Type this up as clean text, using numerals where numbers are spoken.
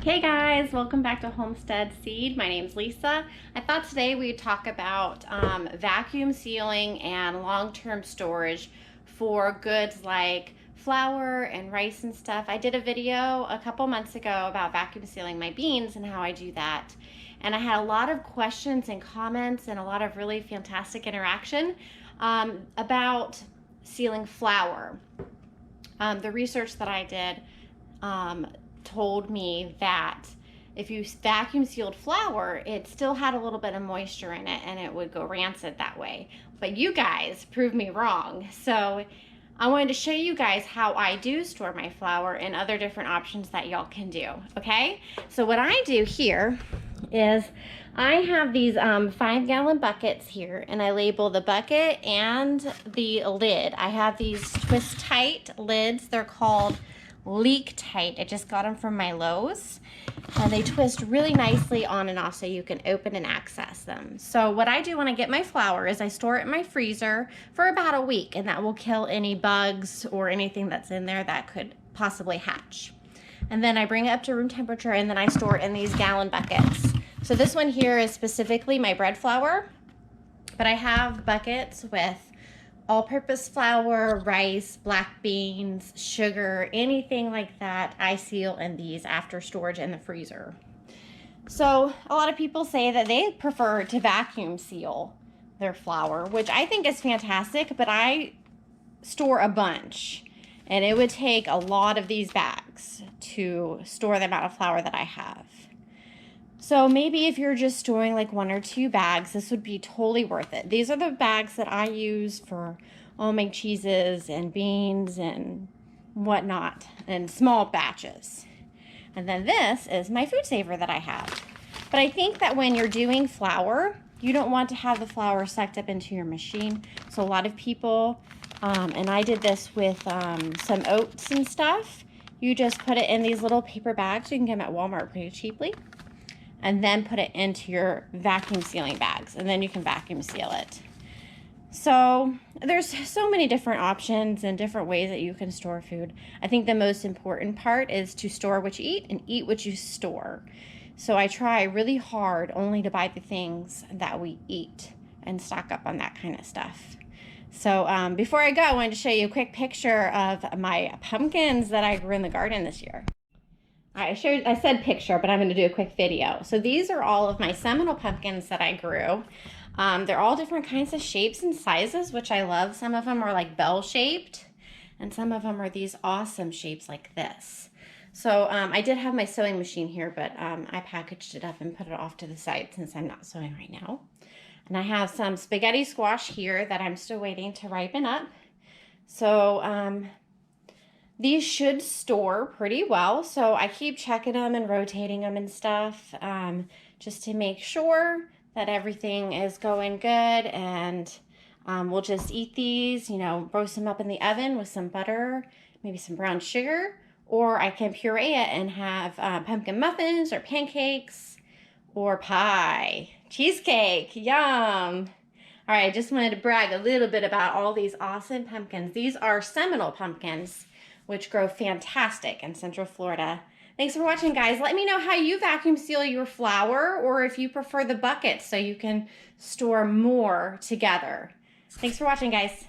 Hey guys, welcome back to Homestead Seed. My name's Lisa. I thought today we'd talk about vacuum sealing and long-term storage for goods like flour and rice and stuff. I did a video a couple months ago about vacuum sealing my beans and how I do that. And I had a lot of questions and comments and a lot of really fantastic interaction about sealing flour. The research that I did told me that if you vacuum sealed flour, it still had a little bit of moisture in it and it would go rancid that way. But you guys proved me wrong. So I wanted to show you guys how I do store my flour and other different options that y'all can do, okay? So what I do here is I have these 5-gallon buckets here, and I label the bucket and the lid. I have these twist tight lids. They're called Leak Tight. I just got them from my Lowe's, and they twist really nicely on and off so you can open and access them. So what I do when I get my flour is I store it in my freezer for about a week, and that will kill any bugs or anything that's in there that could possibly hatch. And then I bring it up to room temperature, and then I store it in these gallon buckets. So this one here is specifically my bread flour, but I have buckets with all-purpose flour, rice, black beans, sugar, anything like that. I seal in these after storage in the freezer. So a lot of people say that they prefer to vacuum seal their flour, which I think is fantastic, but I store a bunch, and it would take a lot of these bags to store the amount of flour that I have. So maybe if you're just storing like 1 or 2 bags, this would be totally worth it. These are the bags that I use for all my cheeses and beans and whatnot, and small batches. And then this is my food saver that I have. But I think that when you're doing flour, you don't want to have the flour sucked up into your machine. So a lot of people, and I did this with some oats and stuff, you just put it in these little paper bags. You can get them at Walmart pretty cheaply. And then put it into your vacuum sealing bags, and then you can vacuum seal it. So there's so many different options and different ways that you can store food. I think the most important part is to store what you eat and eat what you store. So I try really hard only to buy the things that we eat and stock up on that kind of stuff. So before I go, I wanted to show you a quick picture of my pumpkins that I grew in the garden this year. I said picture, but I'm going to do a quick video. So these are all of my Seminole pumpkins that I grew. They're all different kinds of shapes and sizes, which I love. Some of them are like bell-shaped, and some of them are these awesome shapes like this. So I did have my sewing machine here, but I packaged it up and put it off to the side since I'm not sewing right now. And I have some spaghetti squash here that I'm still waiting to ripen up. So these should store pretty well, so I keep checking them and rotating them and stuff just to make sure that everything is going good. And we'll just eat these, you know, roast them up in the oven with some butter, maybe some brown sugar, or I can puree it and have pumpkin muffins or pancakes or pie, cheesecake, yum. All right, I just wanted to brag a little bit about all these awesome pumpkins. These are Seminole pumpkins, which grow fantastic in Central Florida. Thanks for watching, guys. Let me know how you vacuum seal your flour, or if you prefer the buckets so you can store more together. Thanks for watching, guys.